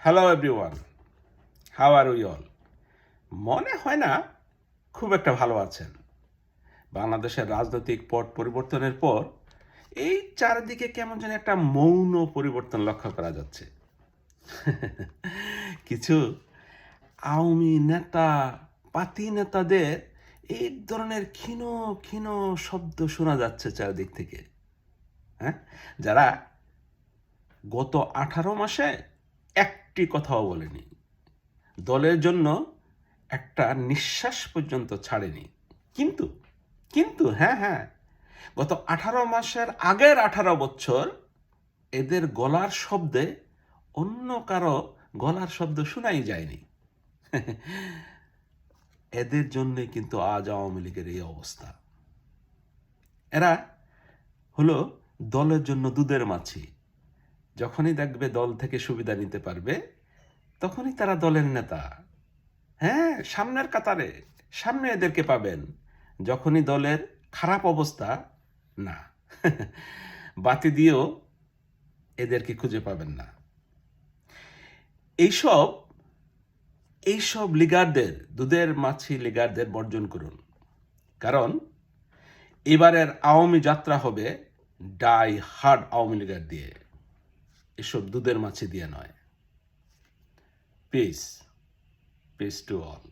Hello everyone, how are we all? মনে হয় না খুব একটা ভালো আছেন। বাংলাদেশের রাজনৈতিক পট পরিবর্তনের পর এই চারিদিকে কেমন যেন একটা মৌন পরিবর্তন লক্ষ্য করা যাচ্ছে। কিছু আওয়ামী নেতা, পাতি নেতাদের এই ধরনের ক্ষীণ ক্ষীণ শব্দ শোনা যাচ্ছে চারিদিক থেকে। হ্যাঁ, যারা গত 18 মাসে একটি কথাও বলেনি, দলের জন্য একটা নিঃশ্বাস পর্যন্ত ছাড়েনি। কিন্তু কিন্তু হ্যাঁ হ্যাঁ, গত 18 মাসের আগের 18 বছর এদের গলার শব্দে অন্য কারো গলার শব্দ শোনাই যায়নি। এদের জন্যই কিন্তু আজ আওয়ামী লীগের এই অবস্থা। এরা হলো দলের জন্য দুধের মাছি। যখনই দেখবে দল থেকে সুবিধা নিতে পারবে, তখনই তারা দলের নেতা। হ্যাঁ, সামনের কাতারে, সামনে এদেরকে পাবেন। যখনই দলের খারাপ অবস্থা, না, বাতি দিয়েও এদেরকে খুঁজে পাবেন না। এইসব এইসব লিগারদের, দুধের মাছি লিগারদের বর্জন করুন। কারণ এবারের আওয়ামী যাত্রা হবে ডাই হার্ড আওয়ামী লীগার দিয়ে, এসব দুধের মাছি দিয়ে নয়। Piece, piece to all.